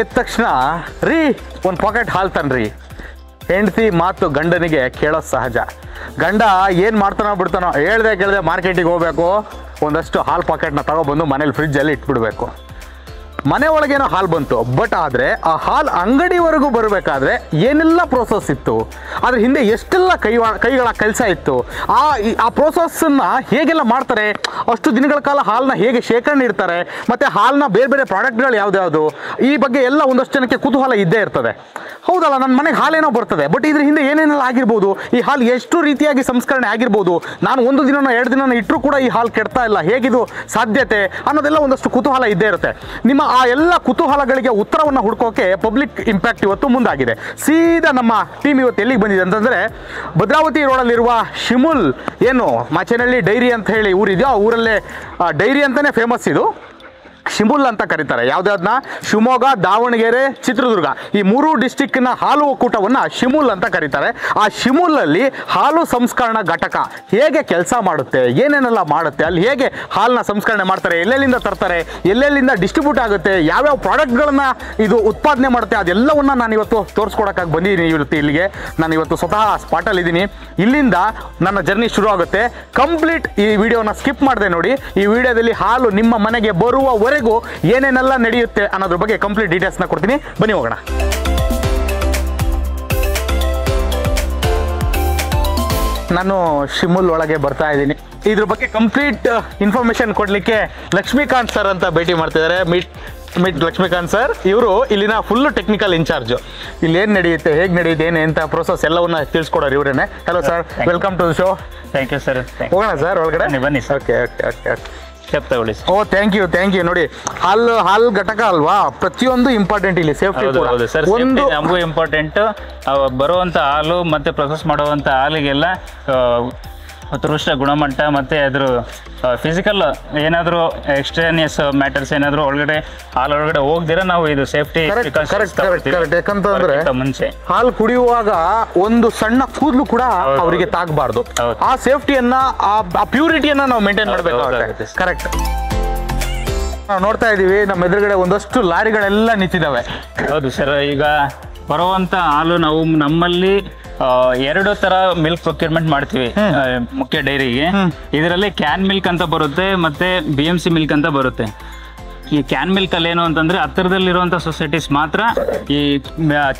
ಎದ್ದ ತಕ್ಷಣ ರೀ ಒಂದು ಪಾಕೆಟ್ ಹಾಲು ತನ್ರಿ. ಹೆಂಡತಿ ಮಾತು ಗಂಡನಿಗೆ ಕೇಳೋದು ಸಹಜ. ಗಂಡ ಏನು ಮಾಡ್ತಾನೋ ಬಿಡ್ತಾನೋ, ಕೇಳದೆ ಮಾರ್ಕೆಟಿಗೆ ಹೋಗ್ಬೇಕು, ಒಂದಷ್ಟು ಹಾಲು ಪಾಕೆಟ್ನ ತಗೊಬಂದು ಮನೇಲಿ ಫ್ರಿಜ್ಜಲ್ಲಿ ಇಟ್ಬಿಡ್ಬೇಕು. ಮನೆ ಒಳಗೇನೋ ಹಾಲು ಬಂತು, ಬಟ್ ಆದರೆ ಆ ಹಾಲು ಅಂಗಡಿವರೆಗೂ ಬರಬೇಕಾದ್ರೆ ಏನೆಲ್ಲ ಪ್ರೋಸೆಸ್ ಇತ್ತು, ಅದ್ರ ಹಿಂದೆ ಎಷ್ಟೆಲ್ಲ ಕೈಗಳ ಕೆಲಸ ಇತ್ತು, ಆ ಪ್ರೋಸೆಸ್ಸನ್ನು ಹೇಗೆಲ್ಲ ಮಾಡ್ತಾರೆ, ಅಷ್ಟು ದಿನಗಳ ಕಾಲ ಹಾಲನ್ನ ಹೇಗೆ ಶೇಖರಣೆ ಇಡ್ತಾರೆ, ಮತ್ತು ಹಾಲನ್ನ ಬೇರೆ ಬೇರೆ ಪ್ರಾಡಕ್ಟ್ಗಳು ಯಾವ್ದ್ಯಾವುದು, ಈ ಬಗ್ಗೆ ಎಲ್ಲ ಒಂದಷ್ಟು ಜನಕ್ಕೆ ಕುತೂಹಲ ಇದ್ದೇ ಇರ್ತದೆ. ಹೌದಲ್ಲ, ನನ್ನ ಮನೆಗೆ ಹಾಲೇನೋ ಬರ್ತದೆ, ಬಟ್ ಇದ್ರ ಹಿಂದೆ ಏನೇನೆಲ್ಲ ಆಗಿರ್ಬೋದು, ಈ ಹಾಲು ಎಷ್ಟು ರೀತಿಯಾಗಿ ಸಂಸ್ಕರಣೆ ಆಗಿರ್ಬೋದು, ನಾನು 1 ದಿನನೋ 2 ದಿನನೋ ಇಟ್ಟರೂ ಕೂಡ ಈ ಹಾಲು ಕೆಡ್ತಾ ಇಲ್ಲ, ಹೇಗಿದು ಸಾಧ್ಯತೆ ಅನ್ನೋದೆಲ್ಲ ಒಂದಷ್ಟು ಕುತೂಹಲ ಇದ್ದೇ ಇರುತ್ತೆ. ನಿಮ್ಮ ಆ ಎಲ್ಲ ಕುತೂಹಲಗಳಿಗೆ ಉತ್ತರವನ್ನು ಹುಡ್ಕೋಕೆ ಪಬ್ಲಿಕ್ ಇಂಪ್ಯಾಕ್ಟ್ ಇವತ್ತು ಮುಂದಾಗಿದೆ. ಸೀದಾ ನಮ್ಮ ಟೀಮ್ ಇವತ್ತು ಎಲ್ಲಿಗೆ ಬಂದಿದೆ ಅಂತಂದರೆ, ಭದ್ರಾವತಿ ರೋಡಲ್ಲಿರುವ ಶಿಮುಲ್ ಏನು ಮಾಚೇನಹಳ್ಳಿ ಡೈರಿ ಅಂತ ಹೇಳಿ ಊರಿದೆಯೋ, ಆ ಊರಲ್ಲೇ ಡೈರಿ ಅಂತಲೇ ಫೇಮಸ್ ಇದು. ಶಿಮುಲ್ ಅಂತ ಕರೀತಾರೆ. ಯಾವುದ್ಯಾವ್ದನ್ನ? ಶಿವಮೊಗ್ಗ, ದಾವಣಗೆರೆ, ಚಿತ್ರದುರ್ಗ, ಈ 3 ಡಿಸ್ಟಿಕ್ನ ಹಾಲು ಒಕ್ಕೂಟವನ್ನು ಶಿಮುಲ್ ಅಂತ ಕರೀತಾರೆ. ಆ ಶಿಮುಲಲ್ಲಿ ಹಾಲು ಸಂಸ್ಕರಣಾ ಘಟಕ ಹೇಗೆ ಕೆಲಸ ಮಾಡುತ್ತೆ, ಏನೇನೆಲ್ಲ ಮಾಡುತ್ತೆ, ಅಲ್ಲಿ ಹೇಗೆ ಹಾಲನ್ನ ಸಂಸ್ಕರಣೆ ಮಾಡ್ತಾರೆ, ಎಲ್ಲೆಲ್ಲಿಂದ ತರ್ತಾರೆ, ಎಲ್ಲೆಲ್ಲಿಂದ ಡಿಸ್ಟ್ರಿಬ್ಯೂಟ್ ಆಗುತ್ತೆ, ಯಾವ್ಯಾವ ಪ್ರಾಡಕ್ಟ್ಗಳನ್ನು ಇದು ಉತ್ಪಾದನೆ ಮಾಡುತ್ತೆ, ಅದೆಲ್ಲವನ್ನು ನಾನು ಇವತ್ತು ತೋರಿಸ್ಕೊಡೋಕ್ಕಾಗಿ ಬಂದಿದ್ದೀನಿ. ಇಲ್ಲಿಗೆ ನಾನು ಇವತ್ತು ಸ್ವತಃ ಸ್ಪಾಟಲ್ಲಿದ್ದೀನಿ. ಇಲ್ಲಿಂದ ನನ್ನ ಜರ್ನಿ ಶುರು ಆಗುತ್ತೆ. ಕಂಪ್ಲೀಟ್ ಈ ವಿಡಿಯೋನ ಸ್ಕಿಪ್ ಮಾಡಿದೆ ನೋಡಿ. ಈ ವಿಡಿಯೋದಲ್ಲಿ ಹಾಲು ನಿಮ್ಮ ಮನೆಗೆ ಬರುವವರೆಗೂ ಏನೇನೆಲ್ಲ ನಡೆಯುತ್ತೆ ಅನ್ನೋದ್ರ ಬಗ್ಗೆ ಕಂಪ್ಲೀಟ್ ಡೀಟೇಲ್ಸ್ನ ಕೊಡ್ತೀನಿ. ಬನ್ನಿ ಹೋಗೋಣ. ನಾನು ಶಿಮುಲ್ ಒಳಗೆ ಬರ್ತಾ ಇದ್ದೀನಿ. ಇದ್ರ ಬಗ್ಗೆ ಕಂಪ್ಲೀಟ್ ಇನ್ಫಾರ್ಮೇಶನ್ ಕೊಡಲಿಕ್ಕೆ ಲಕ್ಷ್ಮೀಕಾಂತ್ ಸರ್ ಅಂತ ಭೇಟಿ ಮಾಡ್ತಿದ್ದಾರೆ. Meet Lakshmikant sir. ಇವರು ಇಲ್ಲಿನ ಫುಲ್ ಟೆಕ್ನಿಕಲ್ ಇನ್ಚಾರ್ಜ್. ಇಲ್ಲಿ ಏನು ನಡೆಯುತ್ತೆ, ಹೇಗೆ ನಡೆಯುತ್ತೆ, ಏನೇಂತ ಪ್ರೋಸೆಸ್ ಎಲ್ಲವನ್ನ ತಿಳಿಸ್ಕೊಡೋರು ಇವರೇನೆ. Hello sir, welcome to the show. Thank you sir. ಹೋಗೋಣ ಸರ್ ಒಳಗಡೆ, ಬನ್ನಿ sir. Okay okay okay step ತಗೊಳ್ಳಿ. Oh thank you. ನೋಡಿ, ಹಾಲು ಘಟಕ ಅಲ್ವಾ, ಪ್ರತಿಯೊಂದು ಇಂಪಾರ್ಟೆಂಟ್ ಇಲ್ಲಿ. ಸೇಫ್ಟಿ ಸರ್, ನಮಗೂ ಇಂಪಾರ್ಟೆಂಟ್. ಬರುವಂತ ಹಾಲು ಮತ್ತೆ ಪ್ರೊಸೆಸ್ ಮಾಡುವಂತ ಹಾಲಿಗೆಲ್ಲ ಉತ್ಕೃಷ್ಟ ಗುಣಮಟ್ಟ ಮತ್ತೆ ಅದ್ರ ಫಿಸಿಕಲ್ ಏನಾದರೂ ಎಕ್ಸ್ಟ್ರೇನಿಯಸ್ ಮ್ಯಾಟರ್ಸ್ ಏನಾದರೂ ಹಾಲೊಳಗಡೆ ಹೋಗ್ದಿರ ನಾವು ಇದು ಸೇಫ್ಟಿ. ಯಾಕಂತಂದ್ರೆ ಮುಂಚೆ ಹಾಲು ಕುಡಿಯುವಾಗ ಒಂದು ಸಣ್ಣ ಕೂದಲು ಕೂಡ ಅವರಿಗೆ ತಾಗಬಾರ್ದು. ಆ ಸೇಫ್ಟಿಯನ್ನ, ಆ ಪ್ಯೂರಿಟಿಯನ್ನ ನಾವು ಮೇಂಟೈನ್ ಮಾಡಬೇಕಾಗುತ್ತೆ. ಕರೆಕ್ಟ್. ನಾವು ನೋಡ್ತಾ ಇದೀವಿ ನಮ್ಮ ಎದುರುಗಡೆ ಒಂದಷ್ಟು ಲಾರಿಗಳೆಲ್ಲ ನಿಂತಿದ್ದಾವೆ. ಹೌದು ಸರ್. ಈಗ ಬರುವಂತ ಹಾಲು ನಾವು ನಮ್ಮಲ್ಲಿ 2 ತರ ಮಿಲ್ಕ್ ಪ್ರೊಕ್ಯೂರ್ಮೆಂಟ್ ಮಾಡ್ತೀವಿ ಮುಖ್ಯ ಡೈರಿಗೆ. ಇದರಲ್ಲಿ ಕ್ಯಾನ್ ಮಿಲ್ಕ್ ಅಂತ ಬರುತ್ತೆ, ಮತ್ತೆ BMC ಮಿಲ್ಕ್ ಅಂತ ಬರುತ್ತೆ. ಈ ಕ್ಯಾನ್ ಮಿಲ್ಕ್ ಅಲ್ಲಿ ಏನು ಅಂತಂದ್ರೆ ಹತ್ತಿರದಲ್ಲಿರುವಂತ ಸೊಸೈಟೀಸ್ ಮಾತ್ರ ಈ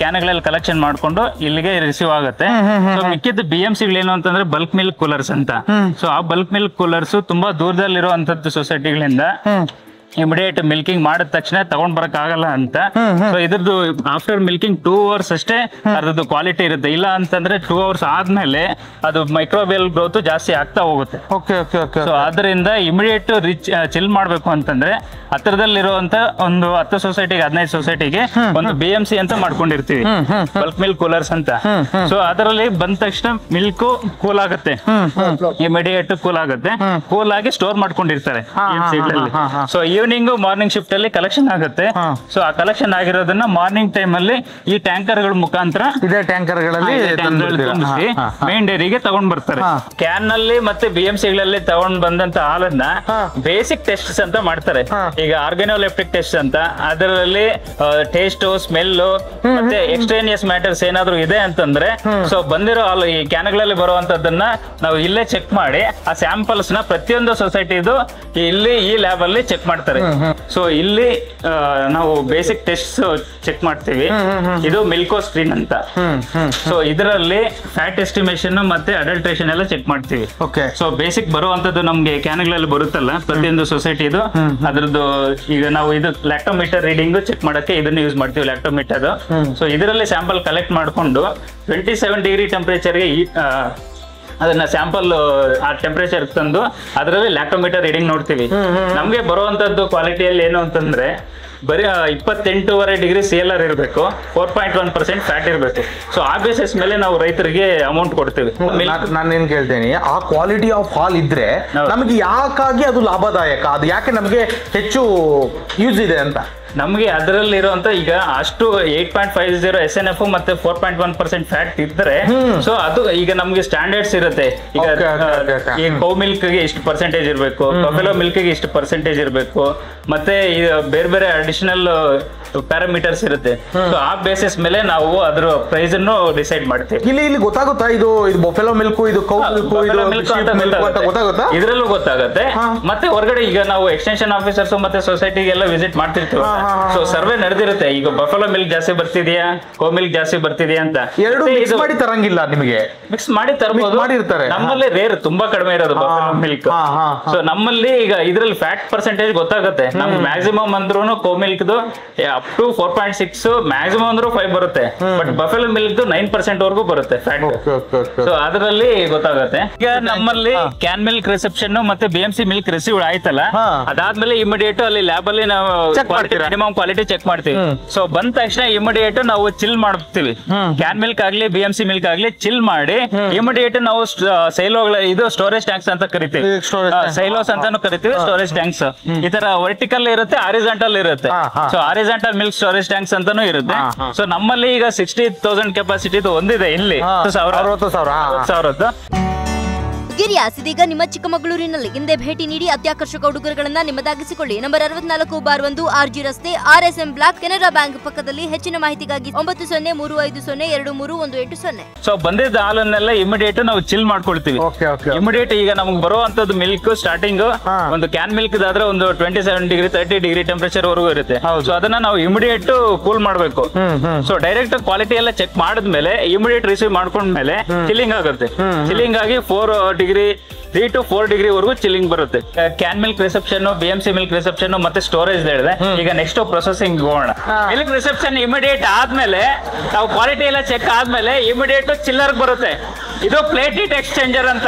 ಕ್ಯಾನ್ಗಳಲ್ಲಿ ಕಲೆಕ್ಷನ್ ಮಾಡ್ಕೊಂಡು ಇಲ್ಲಿಗೆ ರಿಸೀವ್ ಆಗುತ್ತೆ. ಸೊ ಮಿಕ್ಕಿದ್ದು BMC ಏನು ಅಂತಂದ್ರೆ ಬಲ್ಕ್ ಮಿಲ್ಕ್ ಕೂಲರ್ಸ್ ಅಂತ. ಸೊ ಆ ಬಲ್ಕ್ ಮಿಲ್ಕ್ ಕೂಲರ್ಸ್ ತುಂಬಾ ದೂರದಲ್ಲಿರುವಂತದ್ದು ಸೊಸೈಟಿಗಳಿಂದ ಇಮಿಡಿಯೇಟ್ ಮಿಲ್ಕಿಂಗ್ ಮಾಡಿದ ತಕ್ಷಣ ತಗೊಂಡ್ ಬರಕ್ ಆಗಲ್ಲ ಅಂತ. ಸೊ ಇದ್ರದ್ದು ಆಫ್ಟರ್ ಮಿಲ್ಕಿಂಗ್ 2 hours ಅಷ್ಟೇ ಅದ್ರದ್ದು ಕ್ವಾಲಿಟಿ ಇರುತ್ತೆ. ಇಲ್ಲ ಅಂತಂದ್ರೆ 2 hours ಆದ್ಮೇಲೆ ಅದು ಮೈಕ್ರೋವೇಲ್ ಗ್ರೋತ್ ಜಾಸ್ತಿ ಆಗ್ತಾ ಹೋಗುತ್ತೆ. ಸೊ ಅದರಿಂದ ಇಮಿಡಿಯೇಟ್ ಚಿಲ್ ಮಾಡ್ಬೇಕು ಅಂತಂದ್ರೆ ಹತ್ತಿರದಲ್ಲಿರುವಂತ ಒಂದು 10 ಸೊಸೈಟಿಗೆ 15 ಸೊಸೈಟಿಗೆ ಒಂದು BMC ಅಂತ ಮಾಡ್ಕೊಂಡಿರ್ತೀವಿ, ಬಲ್ಕ್ ಮಿಲ್ಕ್ ಕೂಲರ್ಸ್ ಅಂತ. ಸೊ ಅದರಲ್ಲಿ ಬಂದ ತಕ್ಷಣ ಮಿಲ್ಕ್ ಕೂಲ್ ಆಗುತ್ತೆ, ಇಮಿಡಿಯೇಟ್ ಕೂಲ್ ಆಗುತ್ತೆ. ಕೂಲ್ ಆಗಿ ಸ್ಟೋರ್ ಮಾಡ್ಕೊಂಡಿರ್ತಾರೆ. ಸೊ ಈವ್ನಿಂಗ್ ಮಾರ್ನಿಂಗ್ ಶಿಫ್ಟ್ ಅಲ್ಲಿ ಕಲೆಕ್ಷನ್ ಆಗುತ್ತೆ. ಸೊ ಆ ಕಲೆಕ್ಷನ್ ಆಗಿರೋದನ್ನ ಮಾರ್ನಿಂಗ್ ಟೈಮ್ ಅಲ್ಲಿ ಈ ಟ್ಯಾಂಕರ್ಗಳ ಮುಖಾಂತರ ಇದೇ ಟ್ಯಾಂಕರ್ಗಳಲ್ಲಿ ಮೇನ್ ಡೈರಿಗೆ ತಗೊಂಡ್ ಬರ್ತಾರೆ. ಕ್ಯಾನ್ ನಲ್ಲಿ ಮತ್ತೆ BMC ಗಳಲ್ಲಿ ತಗೊಂಡ್ ಬಂದಂತ ಹಾಲನ್ನ ಬೇಸಿಕ್ ಟೆಸ್ಟ್ ಅಂತ ಮಾಡ್ತಾರೆ. ಈಗ ಆರ್ಗನೋಲೆಪ್ಟಿಕ್ ಟೆಸ್ಟ್ ಅಂತ, ಅದರಲ್ಲಿ ಟೇಸ್ಟ್, ಸ್ಮೆಲ್ ಮತ್ತೆ ಎಕ್ಸ್ಟ್ರೇನಿಯಸ್ ಮ್ಯಾಟರ್ಸ್ ಏನಾದ್ರು ಇದೆ ಅಂತಂದ್ರೆ ಸೊ ಬಂದಿರೋ ಹಾಲು ಈ ಕ್ಯಾನ್ಗಳಲ್ಲಿ ಬರುವಂತದನ್ನ ನಾವು ಇಲ್ಲೇ ಚೆಕ್ ಮಾಡಿ ಆ ಸ್ಯಾಂಪಲ್ಸ್ ನ ಪ್ರತಿಯೊಂದು ಸೊಸೈಟಿದು ಇಲ್ಲಿ ಈ ಲ್ಯಾಬ್ ಅಲ್ಲಿ ಚೆಕ್ ಮಾಡ್ತಾರೆ. ಸೊ ಇಲ್ಲಿ ನಾವು ಬೇಸಿಕ್ ಟೆಸ್ಟ್ ಚೆಕ್ ಮಾಡ್ತೀವಿ. ಇದು ಮಿಲ್ಕೋ ಸ್ಕ್ರೀನ್ ಅಂತ. ಸೊ ಇದರಲ್ಲಿ ಫ್ಯಾಟ್ ಎಸ್ಟಿಮೇಷನ್ ಮತ್ತೆ ಅಡಲ್ಟ್ರೇಷನ್ ಎಲ್ಲ ಚೆಕ್ ಮಾಡ್ತೀವಿ. ಸೊ ಬೇಸಿಕ್ ಬರುವಂತದ್ದು ನಮ್ಗೆ ಕ್ಯಾನ್ಗಳಲ್ಲಿ ಬರುತ್ತಲ್ಲ ಪ್ರತಿಯೊಂದು ಸೊಸೈಟಿದು, ಅದ್ರದ್ದು ಈಗ ನಾವು ಇದು ಲ್ಯಾಕ್ಟೋಮೀಟರ್ ರೀಡಿಂಗ್ ಚೆಕ್ ಮಾಡಕ್ಕೆ ಇದನ್ನ ಯೂಸ್ ಮಾಡ್ತೀವಿ, ಲ್ಯಾಕ್ಟೋಮೀಟರ್. ಸೊ ಇದರಲ್ಲಿ ಸ್ಯಾಂಪಲ್ ಕಲೆಕ್ಟ್ ಮಾಡಿಕೊಂಡು 27 ಡಿಗ್ರಿ ಟೆಂಪರೇಚರ್ಗೆ ಅದನ್ನ ಸ್ಯಾಂಪಲ್ ಆ ಟೆಂಪರೇಚರ್ ತಂದು ಅದರಲ್ಲಿ ಲ್ಯಾಕ್ಟೋಮೀಟರ್ ರೀಡಿಂಗ್ ನೋಡ್ತೀವಿ. ನಮ್ಗೆ ಬರುವಂತದ್ದು ಕ್ವಾಲಿಟಿಯಲ್ಲಿ ಏನು ಅಂತಂದ್ರೆ ಬರೀ 28.5 ಡಿಗ್ರಿ CLR ಇರಬೇಕು, 4.1% ಫ್ಯಾಟ್ ಇರಬೇಕು. ಸೊ ಆ ಬೇಸಿಸ್ ಮೇಲೆ ನಾವು ರೈತರಿಗೆ ಅಮೌಂಟ್ ಕೊಡ್ತೀವಿ. ನಾನೇನ್ ಕೇಳ್ತೇನೆ, ಆ ಕ್ವಾಲಿಟಿ ಆಫ್ ಹಾಲ್ ಇದ್ರೆ ನಮಗೆ ಯಾಕಾಗಿ ಅದು ಲಾಭದಾಯಕ, ಅದು ಯಾಕೆ ನಮಗೆ ಹೆಚ್ಚು ಯೂಸ್ ಇದೆ ಅಂತ? ನಮ್ಗೆ ಅದರಲ್ಲಿ ಇರುವಂತ ಈಗ ಅಷ್ಟು 8.50 SNF ಮತ್ತೆ 4.1% ಫ್ಯಾಟ್ ಇದ್ರೆ ಸೊ ಅದು ಈಗ ನಮ್ಗೆ ಸ್ಟ್ಯಾಂಡರ್ಡ್ಸ್ ಇರುತ್ತೆ. ಈಗ ಈ ಕೌ ಮಿಲ್ಕ್ ಗೆ ಇಷ್ಟು ಪರ್ಸೆಂಟೇಜ್ ಇರಬೇಕು, ಬಫೆಲೋ ಮಿಲ್ಕ್ ಗೆ ಇಷ್ಟು ಪರ್ಸೆಂಟೇಜ್ ಇರಬೇಕು, ಮತ್ತೆ ಬೇರೆ ಬೇರೆ ಅಡಿಷನಲ್ ಪ್ಯಾರಾಮೀಟರ್ಸ್ ಇರುತ್ತೆ. ಸೊ ಆ ಬೇಸಿಸ್ ಮೇಲೆ ನಾವು ಅದ್ರ ಪ್ರೈಸ್ ಅನ್ನು ಡಿಸೈಡ್ ಮಾಡ್ತೀವಿ. ಇಲ್ಲಿ ಗೊತ್ತಾಗುತ್ತಾ ಇದು ಬಫೆಲೋ ಮಿಲ್ಕ್, ಇದು ಕೌ ಮಿಲ್ಕ್ ಗೊತ್ತಾಗುತ್ತಾ? ಇದ್ರಲ್ಲೂ ಗೊತ್ತಾಗುತ್ತೆ. ಮತ್ತೆ ಹೊರಗಡೆ ಈಗ ನಾವು ಎಕ್ಸ್ಟೆನ್ಷನ್ ಆಫೀಸರ್ಸ್ ಮತ್ತೆ ಸೊಸೈಟಿಗೆಲ್ಲ ವಿಸಿಟ್ ಮಾಡ್ತಿರ್ತೀವಿ. ಸೊ ಸರ್ವೆ ನಡೆದಿರುತ್ತೆ, ಈಗ ಬಫೆಲೋ ಮಿಲ್ಕ್ ಜಾಸ್ತಿ ಬರ್ತಿದ್ಯಾ, ಕೋ ಮಿಲ್ಕ್ ಜಾಸ್ತಿ ಬರ್ತಿದ್ಯಾ ಅಂತ. ಎರಡು ಮಿಕ್ಸ್ ಮಾಡಿ ತರಂಗಿಲ್ಲ, ನಿಮಗೆ ಮಿಕ್ಸ್ ಮಾಡಿ ತರಬಹುದು. ನಮ್ಮಲ್ಲಿ ರೇರ್ ತುಂಬಾ ಕಡಿಮೆ ಇರೋದು ಬಫೆಲೋ ಮಿಲ್ಕ್. ಸೊ ನಮ್ಮಲ್ಲಿ ಈಗ ಇದ್ರಲ್ಲಿ ಫ್ಯಾಟ್ ಪರ್ಸೆಂಟೇಜ್ ಗೊತ್ತಾಗುತ್ತೆ. ನಮ್ಗೆ ಮ್ಯಾಕ್ಸಿಮಮ್ ಅಂದ್ರೂ ಕೋ ಮಿಲ್ಕ್ ಅಪ್ ಟು 4.6, ಮ್ಯಾಕ್ಸಿಮಮ್ ಅಂದ್ರೂ 5 ಬರುತ್ತೆ. ಬಟ್ ಬಫೆಲೋ ಮಿಲ್ಕ್ 9% ವರೆಗೂ ಬರುತ್ತೆ ಫ್ಯಾಟ್. ಸೊ ಅದರಲ್ಲಿ ಗೊತ್ತಾಗುತ್ತೆ. ಈಗ ನಮ್ಮಲ್ಲಿ ಕ್ಯಾನ್ ಮಿಲ್ಕ್ ರಿಸೆಪ್ಷನ್ ಮತ್ತೆ BMC ಮಿಲ್ಕ್ ರಿಸೀವ್ ಆಯ್ತಲ್ಲ, ಅದಾದ್ಮೇಲೆ ಇಮಿಡಿಯೇಟ್ ಅಲ್ಲಿ ಲ್ಯಾಬ್ ಅಲ್ಲಿ ನಾವು ಮಿನಿಮಮ್ ಕ್ವಾಲಿಟಿ ಚೆಕ್ ಮಾಡ್ತೀವಿ. ಸೊ ಬಂದ ತಕ್ಷಣ ಇಮಿಡಿಯೇಟ್ ನಾವು ಚಿಲ್ ಮಾಡ್ತೀವಿ. ಕ್ಯಾನ್ ಮಿಲ್ಕ್ ಆಗ್ಲಿ BMC ಮಿಲ್ಕ್ ಆಗ್ಲಿ ಚಿಲ್ ಮಾಡಿ ಇಮಿಡಿಯೇಟ್ ನಾವು ಇದು ಸ್ಟೋರೇಜ್ ಟ್ಯಾಂಕ್ಸ್ ಅಂತ ಕರಿತೀವಿ. ಸೈಲೋಸ್ ಅಂತಾನು ಕರಿತೀವಿ, ಸ್ಟೋರೇಜ್ ಟ್ಯಾಂಕ್ಸ್. ಈ ತರ ವರ್ಟಿಕಲ್ ಇರುತ್ತೆ, ಹಾರಿಜಾಂಟಲ್ ಇರುತ್ತೆ. So horizontal milk storage tanks ಅಂತಾನು ಇರುತ್ತೆ. ಸೊ ನಮ್ಮಲ್ಲಿ ಈಗ 60,000 ಕೆಪಾಸಿಟಿ ಒಂದಿದೆ ಇಲ್ಲಿ. 60,000 ಗಿರಿಯಾಸ್ ಇದೀಗ ನಿಮ್ಮ ಚಿಕ್ಕಮಗಳೂರಿನಲ್ಲಿ ಹಿಂದೆ ಭೇಟಿ ನೀಡಿ ಅತ್ಯಾಕರ್ಷಕ ಉಡುಗೊರೆಗಳನ್ನ ನಿಮ್ಮದಾಗಿಸಿಕೊಳ್ಳಿ. ನಂಬರ್ 64/1 RG ರಸ್ತೆ, RSM ಬ್ಲಾಕ್, ಕೆನರಾ ಬ್ಯಾಂಕ್ ಪಕ್ಕದಲ್ಲಿ. ಹೆಚ್ಚಿನ ಮಾಹಿತಿಗಾಗಿ 9030523180. ಸೊ ಬಂದಿದ್ದ ಹಾಲನ್ನೆಲ್ಲ ಇಮಿಡಿಯೇಟ್ ನಾವು ಚಿಲ್ ಮಾಡ್ಕೊಳ್ತೀವಿ. ಇಮಿಡಿಯೇಟ್ ಈಗ ನಮ್ಗೆ ಬರುವಂತದ್ದು ಮಿಲ್ಕ್ ಸ್ಟಾರ್ಟಿಂಗ್ ಒಂದು ಕ್ಯಾನ್ ಮಿಲ್ಕ್ ಆದ್ರೆ ಒಂದು 27 ಡಿಗ್ರಿ 30 ಡಿಗ್ರಿ ಟೆಂಪರೇಚರ್ ವರೆಗೂ ಇರುತ್ತೆ. ಸೊ ಅದನ್ನ ನಾವು ಇಮಿಡಿಯೇಟ್ ಕೂಲ್ ಮಾಡಬೇಕು. ಸೊ ಡೈರೆಕ್ಟ್ ಕ್ವಾಲಿಟಿ ಎಲ್ಲ ಚೆಕ್ ಮಾಡಿದ್ಮೇಲೆ ಇಮಿಡಿಯೇಟ್ ರಿಸೀವ್ ಮಾಡ್ಕೊಂಡ್ಮೇಲೆ ಚಿಲ್ಲಿಂಗ್ ಆಗುತ್ತೆ. ಚಿಲ್ಲಿಂಗ್ ಆಗಿ 3 to 4 ಡಿಗ್ರಿ ವರೆಗೂ ಚಿಲ್ಲಿಂಗ್ ಬರುತ್ತೆ. Can milk reception, BMC milk reception ಮತ್ತೆ ಸ್ಟೋರೇಜ್ ಹೇಳಿದೆ. ಈಗ ನೆಕ್ಸ್ಟ್ ಪ್ರೊಸೆಸಿಂಗ್ ಹೋಗೋಣ. ಮಿಲ್ಕ್ ರಿಸೆಪ್ಷನ್ ಇಮಿಡಿಯೇಟ್ ಆದ್ಮೇಲೆ ನಾವು ಕ್ವಾಲಿಟಿ ಎಲ್ಲ ಚೆಕ್ ಆದ್ಮೇಲೆ ಇಮಿಡಿಯೇಟ್ ಚಿಲ್ಲರ್ ಬರುತ್ತೆ. ಇದು ಪ್ಲೇಟ್ ಹೀಟ್ ಎಕ್ಸ್ಚೇಂಜರ್ ಅಂತ.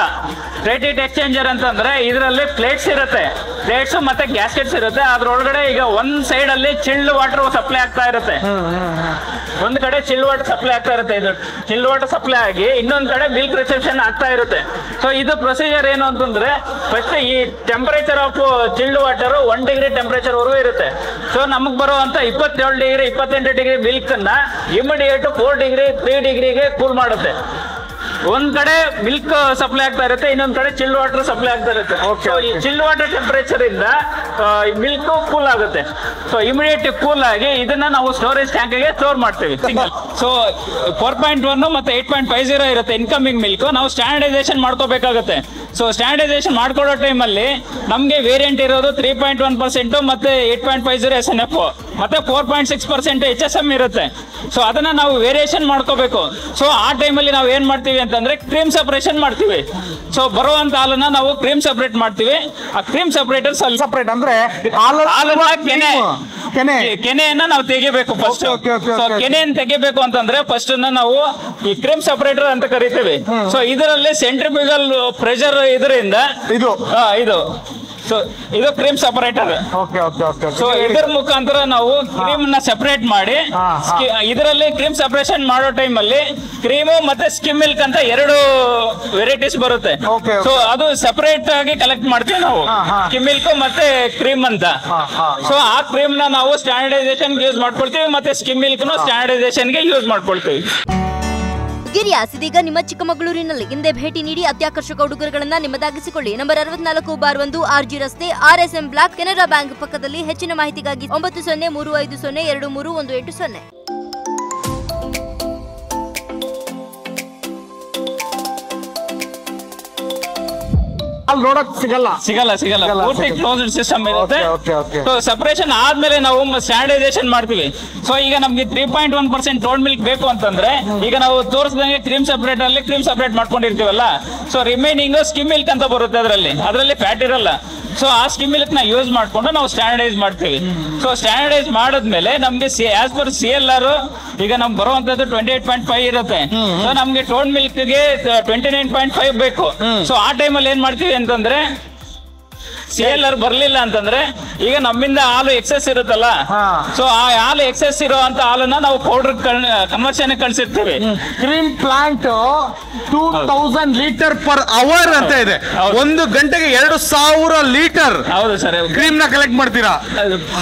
ಪ್ಲೇಟ್ ಹೀಟ್ ಎಕ್ಸ್ಚೇಂಜರ್ ಅಂತಂದ್ರೆ ಇದರಲ್ಲಿ ಪ್ಲೇಟ್ಸ್ ಇರುತ್ತೆ, ಪ್ಲೇಟ್ಸ್ ಮತ್ತೆ ಗ್ಯಾಸ್ಕೆಟ್ಸ್ ಇರುತ್ತೆ. ಅದ್ರೊಳಗಡೆ ಈಗ ಒಂದ್ ಸೈಡ್ ಅಲ್ಲಿ ಚಿಲ್ಡ್ ವಾಟರ್ ಸಪ್ಲೈ ಆಗ್ತಾ ಇರುತ್ತೆ, ಒಂದ್ ಕಡೆ ಚಿಲ್ಡ್ ವಾಟರ್ ಸಪ್ಲೈ ಆಗ್ತಾ ಇರುತ್ತೆ. ಇದು ಚಿಲ್ಡ್ ವಾಟರ್ ಸಪ್ಲೈ ಆಗಿ ಇನ್ನೊಂದ್ ಕಡೆ ಮಿಲ್ಕ್ ರಿಸೆಪ್ಷನ್ ಆಗ್ತಾ ಇರುತ್ತೆ. ಸೊ ಇದು ಪ್ರೊಸೀಜರ್ ಏನು ಅಂತಂದ್ರೆ ಫಸ್ಟ್ ಈ temperature of chilled water 1 degree temperature ವರೆಗೂ ಇರುತ್ತೆ. ಸೊ ನಮಗ್ ಬರುವಂತ 27 ಡಿಗ್ರಿ 28 ಡಿಗ್ರಿ ಮಿಲ್ಕ್ ಅನ್ನ ಇಮಿಡಿಯೇಟ್ 4 ಡಿಗ್ರಿ 3 ಡಿಗ್ರಿಗೆ ಕೂಲ್ ಮಾಡುತ್ತೆ. ಒಂದ್ ಕಡೆ ಮಿಲ್ಕ್ ಸಪ್ಲೈ ಆಗ್ತಾ ಇರುತ್ತೆ, ಇನ್ನೊಂದ್ ಕಡೆ ಚಿಲ್ಡ್ ವಾಟರ್ ಸಪ್ಲೈ ಆಗ್ತಾ ಇರುತ್ತೆ. ಸೊ ಈ ಚಿಲ್ಡ್ ವಾಟರ್ ಟೆಂಪರೇಚರ್ ಇಂದ ಮಿಲ್ಕ್ ಕೂಲ್ ಆಗುತ್ತೆ. ಸೊ ಇಮಿಡಿಯೇಟ್ ಕೂಲ್ ಆಗಿ ಇದನ್ನ ನಾವು ಸ್ಟೋರೇಜ್ ಟ್ಯಾಂಕ್ ಗೆ ಸ್ಟೋರ್ ಮಾಡ್ತೀವಿ. ಸೊ 4.1 ಮತ್ತೆ 8.50 ಇರುತ್ತೆ ಇನ್ಕಮಿಂಗ್ ಮಿಲ್ಕ್. ನಾವು ಸ್ಟ್ಯಾಂಡರ್ಡೈಸೇಷನ್ ಮಾಡ್ಕೋಬೇಕಾಗುತ್ತೆ. ಸೊ ಸ್ಟ್ಯಾಂಡರ್ಡೈಸೇಷನ್ ಮಾಡ್ಕೊಳ್ಳೋ ಟೈಮಲ್ಲಿ ನಮ್ಗೆ ವೇರಿಯಂಟ್ ಇರೋದು 3.1% ಮತ್ತೆ 8.50 SNF ಮತ್ತೆ 4.6% HSM ಇರುತ್ತೆ. ಸೊ ಅದನ್ನ ನಾವು ವೇರಿಯೇಷನ್ ಮಾಡ್ಕೋಬೇಕು. ಸೊ ಆ ಟೈಮಲ್ಲಿ ನಾವು ಏನ್ ಮಾಡ್ತೀವಿ ಅಂತಂದ್ರೆ ಕ್ರೀಮ್ ಸೆಪರೇಷನ್ ಮಾಡ್ತೀವಿ. ಸೊ ಬರುವಂತ ಹಾಲನ್ನ ನಾವು ಕ್ರೀಮ್ ಸೆಪರೇಟ್ ಮಾಡ್ತೀವಿ. ಆ ಕ್ರೀಮ್ ಸೆಪರೇಟರ್ ಸೆಪರೇಟ್ ಅಂದ್ರೆ ಕೆನೆಯನ್ನ ನಾವು ತೆಗಿಬೇಕು ಫಸ್ಟ್. ಸೊ ಕೆನೆಯನ್ನು ತೆಗಿಬೇಕು ಅಂತಂದ್ರೆ ಫಸ್ಟ್ ನಾವು ಈ ಕ್ರೀಮ್ ಸೆಪರೇಟರ್ ಅಂತ ಕರಿತೀವಿ. ಸೊ ಇದರಲ್ಲಿ ಸೆಂಟ್ರಿಫ್ಯೂಗಲ್ ಪ್ರೆಷರ್ ಇದರಿಂದ ಇದು ಸೊ ಇದು ಕ್ರೀಮ್ ಸೆಪರೇಟರ್. ಸೊ ಇದರ ಮುಖಾಂತರ ನಾವು ಕ್ರೀಮ್ ನ ಸೆಪರೇಟ್ ಮಾಡಿ ಇದರಲ್ಲಿ ಕ್ರೀಮ್ ಸೆಪರೇಷನ್ ಮಾಡೋ ಟೈಮ್ ಅಲ್ಲಿ ಕ್ರೀಮು ಮತ್ತೆ ಸ್ಕಿಮ್ ಮಿಲ್ಕ್ ಅಂತ 2 ವೆರೈಟೀಸ್ ಬರುತ್ತೆ. ಸೊ ಅದು ಸೆಪರೇಟ್ ಆಗಿ ಕಲೆಕ್ಟ್ ಮಾಡ್ತೀವಿ ನಾವು, ಸ್ಕಿಮ್ ಮಿಲ್ಕ್ ಮತ್ತೆ ಕ್ರೀಮ್ ಅಂತ. ಸೊ ಆ ಕ್ರೀಮ್ ನ ನಾವು ಸ್ಟ್ಯಾಂಡರ್ಡೈಸೇಷನ್ ಯೂಸ್ ಮಾಡ್ಕೊಳ್ತೀವಿ, ಮತ್ತೆ ಸ್ಕಿಮ್ ಮಿಲ್ಕ್ ನ ಸ್ಟ್ಯಾಂಡರ್ಡೈಸೇಷನ್ ಗೆ ಯೂಸ್ ಮಾಡ್ಕೊಳ್ತೀವಿ. ಗಿರಿಯಾಸ್ ಇದೀಗ ನಿಮ್ಮ ಚಿಕ್ಕಮಗಳೂರಿನಲ್ಲಿ ಹಿಂದೆ ಭೇಟಿ ನೀಡಿ ಅತ್ಯಾಕರ್ಷಕ ಉಡುಗೊರೆಗಳನ್ನ ನಿಮ್ಮದಾಗಿಸಿಕೊಳ್ಳಿ. ನಂಬರ್ 64/1 RG ರಸ್ತೆ, RSM ಬ್ಲಾಕ್, ಕೆನರಾ ಬ್ಯಾಂಕ್ ಪಕ್ಕದಲ್ಲಿ. ಹೆಚ್ಚಿನ ಮಾಹಿತಿಗಾಗಿ 9030523180. ಅಲ್ಲಿ ನೋಡಕ್ ಸಿಗಲ್ಲ ಪೂರ್ತಿ ಕ್ಲೋಸ್ಡ್ ಸಿಸ್ಟಮ್ ಇರುತ್ತೆ. ಸೊ ಸೆಪರೇಷನ್ ಆದ್ಮೇಲೆ ನಾವು ಸ್ಟ್ಯಾಂಡರ್ಡೈಸೇಷನ್ ಮಾಡ್ತೀವಿ. ಸೊ ಈಗ ನಮ್ಗೆ 3.1% ಟೋಲ್ಡ್ ಮಿಲ್ಕ್ ಬೇಕು ಅಂತಂದ್ರೆ ಈಗ ನಾವು ತೋರಿಸಿದಂಗೆ ಕ್ರೀಮ್ ಸೆಪರೇಟರ್ ಅಲ್ಲಿ ಕ್ರೀಮ್ ಸೆಪರೇಟ್ ಮಾಡ್ಕೊಂಡಿರ್ತೀವಲ್ಲ. ಸೊ ರಿಮೈನಿಂಗ್ ಸ್ಕಿಮ್ ಮಿಲ್ಕ್ ಅಂತ ಬರುತ್ತೆ, ಅದರಲ್ಲಿ ಫ್ಯಾಟ್ ಇರಲ್ಲ. ಸೊ ಆ ಸ್ಕಿಮ್ ಮಿಲ್ಕ್ ನ ಯೂಸ್ ಮಾಡ್ಕೊಂಡು ನಾವು ಸ್ಟ್ಯಾಂಡರ್ಡೈಸ್ ಮಾಡ್ತೀವಿ. ಸೊ ಸ್ಟ್ಯಾಂಡರ್ಡೈಸ್ ಮಾಡಿದ್ಮೇಲೆ ನಮ್ಗೆ ಆಸ್ ಪರ್ CLR ಈಗ ನಮ್ಗೆ ಬರುವಂತದ್ದು 28.5 ಇರುತ್ತೆ. ಸೊ ನಮ್ಗೆ ಟೋಲ್ಡ್ ಮಿಲ್ಕ್ ಗೆ 29.5 ಬೇಕು. ಸೊ ಆ ಟೈಮಲ್ಲಿ ಏನ್ ಮಾಡ್ತೀವಿ ಅಂತಂದ್ರೆ CLR ಬರ್ಲಿಲ್ಲ ಅಂತಂದ್ರೆ ಈಗ ನಮ್ಮಿಂದ ಹಾಲು ಎಕ್ಸೆಸ್ ಇರುತ್ತಲ್ಲ, ಸೊ ಆ ಹಾಲು ಎಕ್ಸೆಸ್ ಇರುವಂತ ಹಾಲನ್ನ ನಾವು ಪೌಡರ್ ಕನ್ವರ್ಷನ್ ಕಳ್ಸಿರ್ತೀವಿ. Cream plant 2000 litre per hour ಅಂತ ಇದೆ. ಒಂದು ಗಂಟೆಗೆ 2000 ಲೀಟರ್. ಹೌದು ಸರ್. ಕ್ರೀಮ್ ನ ಕಲೆಕ್ಟ್ ಮಾಡ್ತೀರಾ?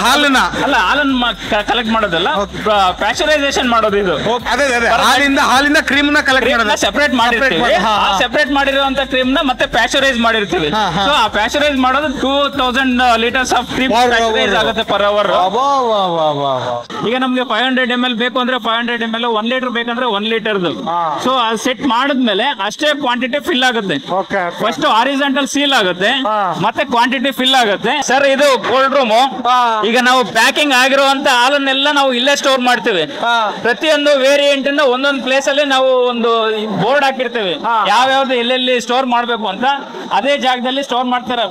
ಹಾಲನ್ನ ಅಲ್ಲ, ಹಾಲನ್ನ ಕಲೆಕ್ಟ್ ಮಾಡೋದಲ್ಲ, ಪ್ಯಾಶ್ಚರೈಸೇಷನ್ ಮಾಡೋದು ಇದು. ಅದೇ ಹಾಲಿಂದ ಕ್ರೀಮ್ ನ ಕಲೆಕ್ಟ್ ಮಾಡೋದು. ಸೆಪರೇಟ್ ಮಾಡಿರ್ತೀವಿ. ಸೆಪರೇಟ್ ಮಾಡಿರುವಂತ ಕ್ರೀಮ್ ನ ಮತ್ತೆ ಪ್ಯಾಶ್ಚರೈಸ್ ಮಾಡಿರ್ತೀವಿ. ಸೊ ಆ ಪ್ಯಾಶ್ಚರೈಸ್ ಮಾಡೋದು 2000 ಲೀಟರ್ಸ್ ಆಫ್ ಕ್ರೀಮ್ ಪ್ಯಾಶ್ಚರೈಸ್ ಆಗುತ್ತೆ ಪರ್ ಅವರ್. ಈಗ ನಮ್ಗೆ 500 ml ಬೇಕು ಅಂದ್ರೆ 500 ml, 1 ಲೀಟರ್ ಬೇಕಂದ್ರೆ 1 ಲೀಟರ್ದು. ಸೊ ಅದು ಸೆಟ್ ಮಾಡಿದ್ಮೇಲೆ ಅಷ್ಟೇ ಕ್ವಾಂಟಿಟಿ ಫಿಲ್ ಆಗುತ್ತೆ. ಫಸ್ಟ್ ಹಾರಿಜಾಂಟಲ್ ಸೀಲ್ ಆಗುತ್ತೆ, ಮತ್ತೆ ಕ್ವಾಂಟಿಟಿ ಫಿಲ್ ಆಗುತ್ತೆ. ಸರ್ ಇದು ಕೋಲ್ಡ್ ರೂಮ್. ಈಗ ನಾವು ಪ್ಯಾಕಿಂಗ್ ಆಗಿರುವಂತ ಹಾಲನ್ನೆಲ್ಲ ನಾವು ಇಲ್ಲೇ ಸ್ಟೋರ್ ಮಾಡ್ತೀವಿ. ಪ್ರತಿಯೊಂದು ವೇರಿಯಂಟ್ ಇಂದ ಒಂದೊಂದು ಪ್ಲೇಸ್ ಅಲ್ಲಿ ನಾವು ಒಂದು ಬೋರ್ಡ್ ಹಾಕಿರ್ತೇವೆ, ಯಾವ್ಯಾವ್ದು ಎಲ್ಲೆಲ್ಲಿ ಸ್ಟೋರ್ ಮಾಡ್ಬೇಕು ಅಂತ. ಅದೇ ಜಾಗದಲ್ಲಿ ಸ್ಟೋರ್ ಮಾಡ್ತಾರೆ.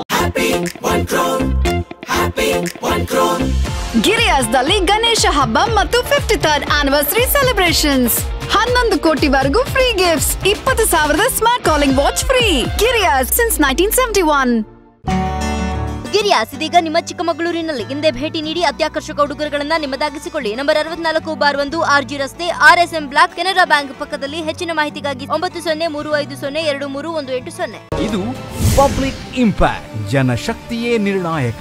ಗಿರಿಯಾಸ್ದಲ್ಲಿ ಗಣೇಶ ಹಬ್ಬ ಮತ್ತು 53rd ಆನಿವರ್ಸರಿ ಸೆಲೆಬ್ರೇಷನ್ಸ್. 11 ಕೋಟಿವರೆಗೂ free gifts, 20,000 smart calling watch free. Giriyas since 1971. Giriyas ಇದೀಗ ನಿಮ್ಮ ಚಿಕ್ಕಮಗಳೂರಿನಲ್ಲಿ. ಹಿಂದೆ ಭೇಟಿ ನೀಡಿ ಅತ್ಯಾಕರ್ಷಕ ಉಡುಗೊರೆಗಳನ್ನ ನಿಮ್ಮದಾಗಿಸಿಕೊಳ್ಳಿ. ನಂಬರ್ 64/1 RG ರಸ್ತೆ, RSM ಬ್ಲಾಕ್, ಕೆನರಾ ಬ್ಯಾಂಕ್ ಪಕ್ಕದಲ್ಲಿ. ಹೆಚ್ಚಿನ ಮಾಹಿತಿಗಾಗಿ 9035023180. ಇದು ಪಬ್ಲಿಕ್ ಇಂಪ್ಯಾಕ್ಟ್, ಜನಶಕ್ತಿಯೇ ನಿರ್ಣಾಯಕ.